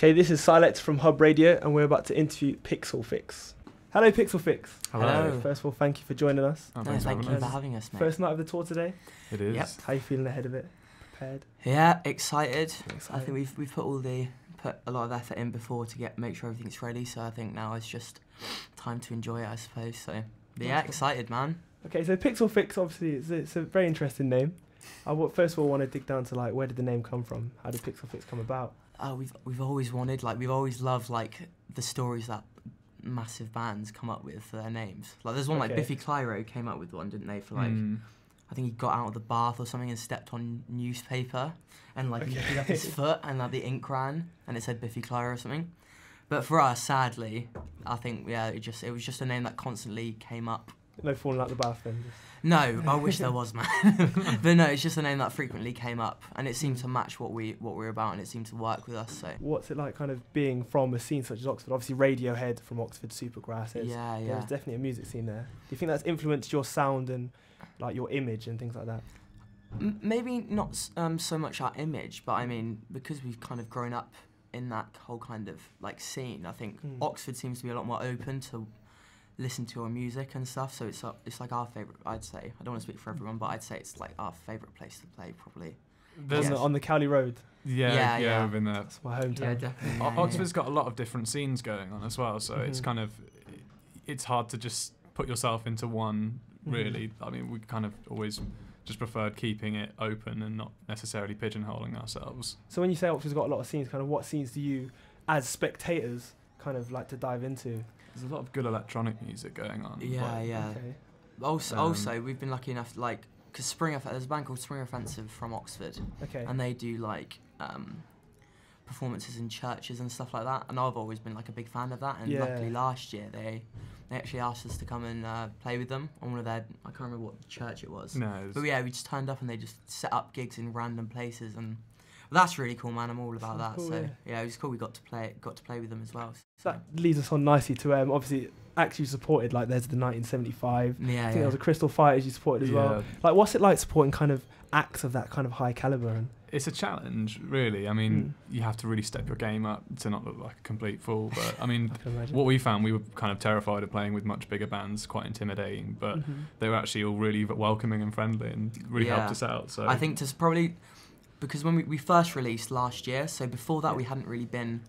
Okay, this is Silecta from Hub Radio, and we're about to interview Pixel Fix. Hello, Pixel Fix. Hello. First of all, thank you for joining us. Oh, Thank you for having us, mate. First night of the tour today. It is. Yep. How are you feeling ahead of it? Prepared? Yeah, excited. Excited. I think we've put a lot of effort in before to make sure everything's ready. So I think now it's just time to enjoy it, I suppose. So yeah, excited, man. Okay, so Pixel Fix, obviously, it's a very interesting name. I first of all want to dig down to like where did the name come from? How did Pixel Fix come about? We've always wanted, like, we've always loved like the stories that massive bands come up with for their names. Like there's one like Biffy Clyro came up with one, didn't they? For like, I think he got out of the bath or something and stepped on newspaper and like lifted up his foot and like the ink ran and it said Biffy Clyro or something. But for us, sadly, I think it was just a name that constantly came up. No falling out the bath then? No, I wish there was, man. But no, it's just a name that frequently came up, and it seemed to match what we're about, and it seemed to work with us. So. What's it like, kind of being from a scene such as Oxford? Obviously, Radiohead from Oxford, Supergrass. There's definitely a music scene there. Do you think that's influenced your sound and like your image and things like that? Maybe not so much our image, but I mean because we've kind of grown up in that whole kind of like scene. I think Oxford seems to be a lot more open to listen to our music and stuff, so it's like our favourite, I'd say. I don't want to speak for everyone, but I'd say it's like our favourite place to play, probably. On the Cowley Road? Yeah, within there. That's my hometown. Yeah, definitely. Oxford's got a lot of different scenes going on as well, so it's kind of, it's hard to just put yourself into one, really. I mean, we kind of always just preferred keeping it open and not necessarily pigeonholing ourselves. So when you say Oxford's got a lot of scenes, kind of what scenes do you, as spectators, kind of like to dive into? There's a lot of good electronic music going on. Yeah. Okay. Also, we've been lucky enough, like, because there's a band called Spring Offensive from Oxford. Okay. And they do, like, performances in churches and stuff like that. And I've always been, like, a big fan of that. And luckily last year, they actually asked us to come and play with them on one of their, I can't remember what church it was. But yeah, we just turned up and they just set up gigs in random places. And that's really cool, man. I'm all about that. Cool, so yeah, it was cool. We got to play with them as well. So that leads us on nicely to obviously acts you supported. Like there's the 1975. I think there was a Crystal Fighters you supported as well. Like what's it like supporting kind of acts of that kind of high caliber? And it's a challenge, really. I mean, you have to really step your game up to not look like a complete fool. But I mean, what we found, we were kind of terrified of playing with much bigger bands, quite intimidating. But they were actually all really welcoming and friendly and really helped us out. So I think just probably. Because when we first released last year, so before that we hadn't really been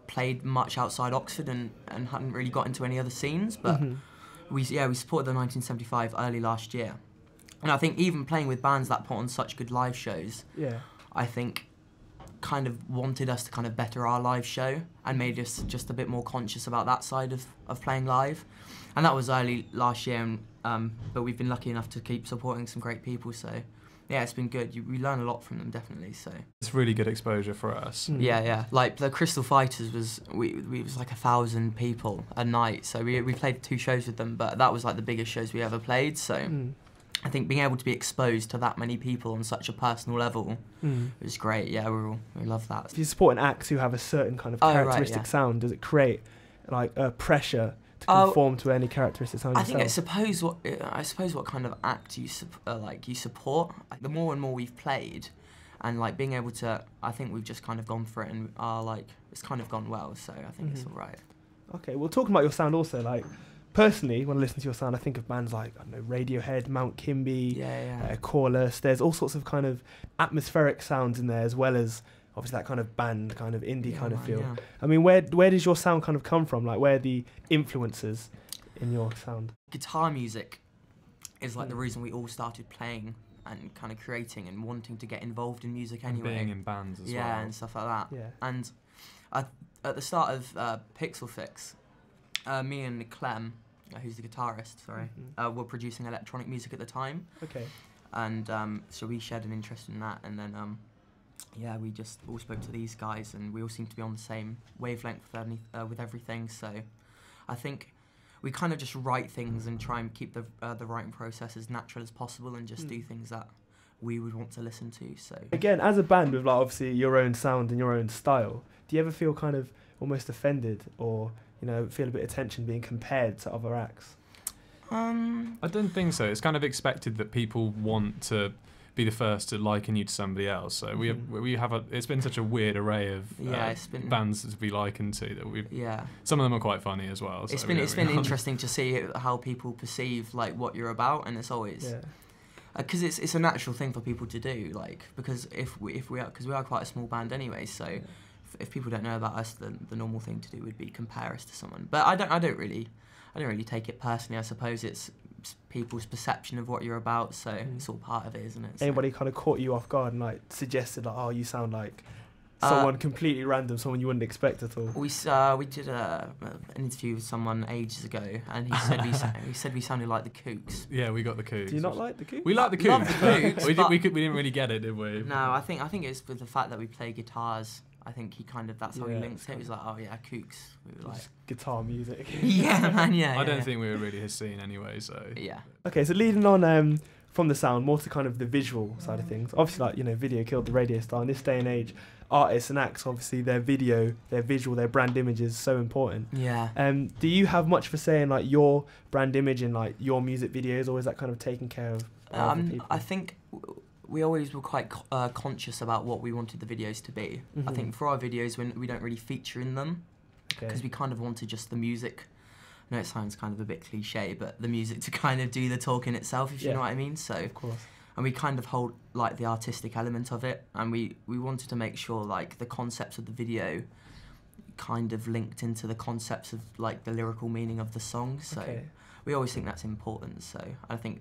played much outside Oxford and hadn't really got into any other scenes, but we supported the 1975 early last year. And I think even playing with bands that put on such good live shows, I think kind of wanted us to kind of better our live show and made us just a bit more conscious about that side of playing live. And that was early last year, and, but we've been lucky enough to keep supporting some great people, so yeah, it's been good. We learn a lot from them, definitely. So it's really good exposure for us. Yeah. Like the Crystal Fighters was was like 1,000 people a night. So we played 2 shows with them, but that was like the biggest shows we ever played. So I think being able to be exposed to that many people on such a personal level was great. Yeah, we love that. If you're supporting acts who have a certain kind of characteristic sound, does it create like a pressure to conform to any characteristics? I think I suppose what kind of act you support. Like, the more and more we've played, and like being able to, I think we've just kind of gone for it and are like it's kind of gone well. So I think it's all right. Okay, well, talking about your sound also, like personally, when I listen to your sound, I think of bands like I don't know Radiohead, Mount Kimby, Chorus. There's all sorts of kind of atmospheric sounds in there as well as obviously that kind of band, kind of indie kind of feel. Yeah. I mean, where does your sound kind of come from? Like, where are the influences in your sound? Guitar music is like the reason we all started playing and kind of creating and wanting to get involved in music anyway. Being in bands as well. Yeah, and stuff like that. Yeah. And at the start of Pixel Fix, me and Clem, who's the guitarist, were producing electronic music at the time. Okay. And so we shared an interest in that, and then we just all spoke to these guys, and we all seemed to be on the same wavelength with everything. So I think we kind of just write things and try and keep the writing process as natural as possible, and just do things that we would want to listen to. So again, as a band with like obviously your own sound and your own style, do you ever feel kind of almost offended or feel a bit of tension being compared to other acts? I don't think so. It's kind of expected that people want to be the first to liken you to somebody else. So we have it's been such a weird array of bands to be likened to that we. Yeah. Some of them are quite funny as well. So it's been interesting to see how people perceive like what you're about, and it's always. Because it's a natural thing for people to do, like, because we are quite a small band anyway, so if people don't know about us, then the normal thing to do would be compare us to someone. But I don't really take it personally. I suppose it's people's perception of what you're about, so it's all part of it, isn't it? So. Anybody kind of caught you off guard and like suggested like, oh, you sound like someone completely random, someone you wouldn't expect at all? We did an interview with someone ages ago, and he said we sounded like the Kooks. Yeah, we got the Kooks. Do you not like the Kooks? We like the Kooks. we didn't really get it, did we? No, I think it's with the fact that we play guitars. I think that's how he linked it. He was like, oh yeah, Kooks. We were like guitar music. Yeah, man. Yeah. I don't think we were really his scene anyway. So yeah. Okay, so leading on from the sound, more to kind of the visual side of things. Obviously, like, you know, video killed the radio star. In this day and age, artists and acts, obviously, their video, their visual, their brand image is so important. Yeah. Do you have much for saying like your brand image in like your music videos, or is that kind of taken care of by other people? I think we always were quite conscious about what we wanted the videos to be. I think for our videos, when we don't really feature in them, because we kind of wanted just the music. I know it sounds kind of a bit cliche, but the music to kind of do the talking itself, if you know what I mean. So, of course. And we kind of hold like the artistic element of it, and we wanted to make sure like the concepts of the video kind of linked into the concepts of like the lyrical meaning of the song. So we always think that's important. So I think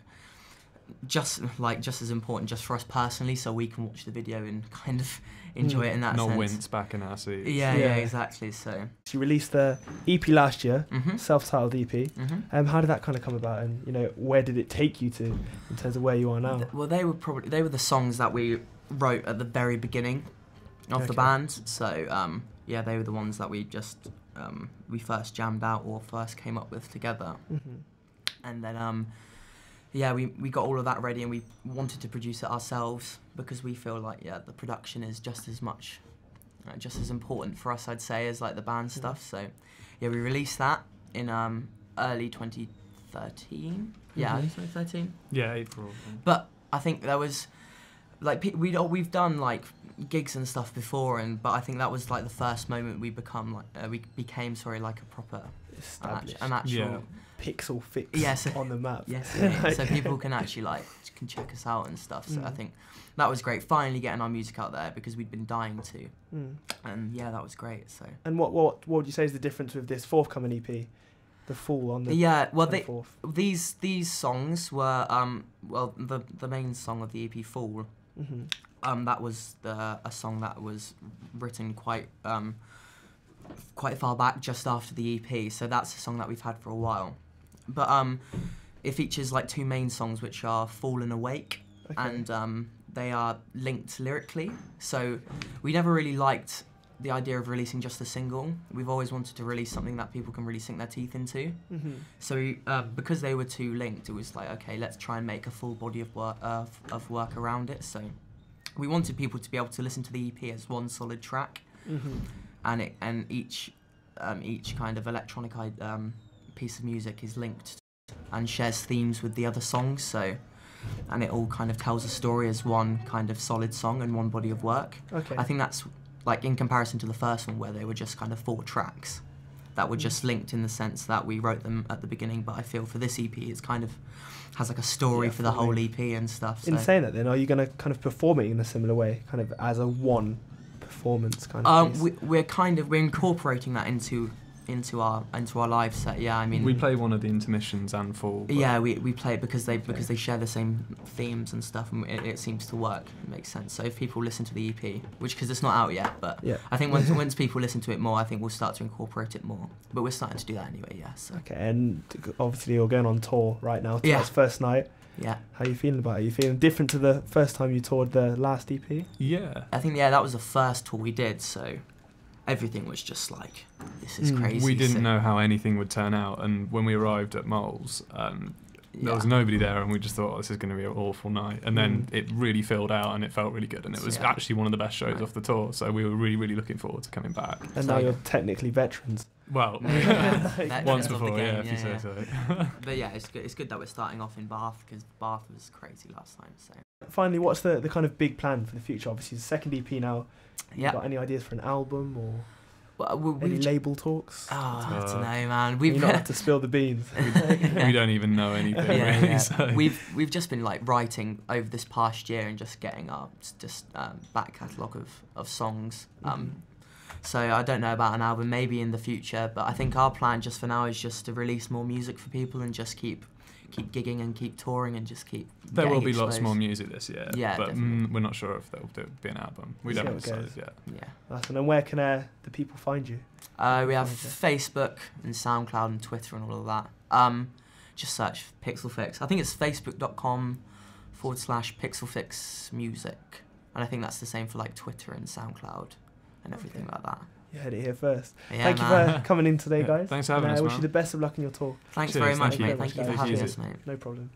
just as important just for us personally, so we can watch the video and kind of enjoy it in that sense. Not wince back in our seats. Yeah, exactly. So you released the EP last year, self-titled EP. How did that kind of come about, and you know, where did it take you to in terms of where you are now? Well, they were the songs that we wrote at the very beginning of the band. So they were the ones that we just we first jammed out or first came up with together, and then. We got all of that ready, and we wanted to produce it ourselves because we feel like the production is just as much, just as important for us, I'd say, as like the band stuff. So we released that in early 2013. Yeah, early 2013. Yeah, April. But I think there was like we've done like gigs and stuff before, but I think that was like the first moment we became like a proper an actual pixel fix on the map. Yes, so people can actually can check us out and stuff. So I think that was great. Finally getting our music out there because we'd been dying to, and that was great. So. And what would you say is the difference with this forthcoming EP, the Fool on the 24th? These songs were the main song of the EP, Fool. That was a song that was written quite far back, just after the EP. So that's a song that we've had for a while. But it features like two main songs, which are Fall and Awake, and they are linked lyrically. So we never really liked the idea of releasing just a single. We've always wanted to release something that people can really sink their teeth into. So because they were too linked, it was like, okay, let's try and make a full body of work around it. So we wanted people to be able to listen to the EP as one solid track, and each kind of electronic piece of music is linked and shares themes with the other songs. So, and it all kind of tells a story as one kind of solid song and one body of work. I think that's like in comparison to the first one, where they were just kind of 4 tracks that were just linked in the sense that we wrote them at the beginning. But I feel for this EP, it's kind of has like a story for the whole EP and stuff. So. In saying that, then, are you going to kind of perform it in a similar way, kind of as a one performance kind of piece? We're incorporating that into our live set. I mean, we play one of the intermissions and Fall. We play it because they share the same themes and stuff, and it seems to work. It makes sense. So if people listen to the EP, because it's not out yet, but I think once people listen to it more, I think we'll start to incorporate it more. But we're starting to do that anyway. So. Okay, and obviously you're going on tour right now. Tonight's first night. Yeah. How are you feeling about it? Are you feeling different to the first time you toured the last EP? Yeah. I think that was the first tour we did, so everything was just like, this is crazy. We didn't know how anything would turn out, and when we arrived at Moles, there was nobody there, and we just thought, this is going to be an awful night. And then it really filled out, and it felt really good, and it was actually one of the best shows off the tour, so we were really, really looking forward to coming back. And now you're technically veterans. Well, once before, if you say so. But it's good that we're starting off in Bath, because Bath was crazy last time. So finally, what's the kind of big plan for the future? Obviously, it's the second EP now. Yeah. Got any ideas for an album or Well, any label talks? Oh, I don't know, man. You don't have to spill the beans. We don't even know anything. Really, so. We've just been like writing over this past year and just getting our back catalogue of songs. So I don't know about an album, maybe in the future, but I think our plan just for now is just to release more music for people and just keep gigging and keep touring and just keep. There will be exposed. lots more music this year, yeah, but we're not sure if there'll be an album. We don't decide yet. Yeah. And where can the people find you? We have Facebook and SoundCloud and Twitter and all of that. Just search Pixel Fix. I think it's facebook.com/PixelFixMusic, and I think that's the same for like Twitter and SoundCloud and everything like that. You heard it here first. Yeah, Thank you for coming in today, guys. Thanks for having us, I wish man. you the best of luck in your tour. Thanks very much, mate. Thank Thank you for having us, mate. No problem.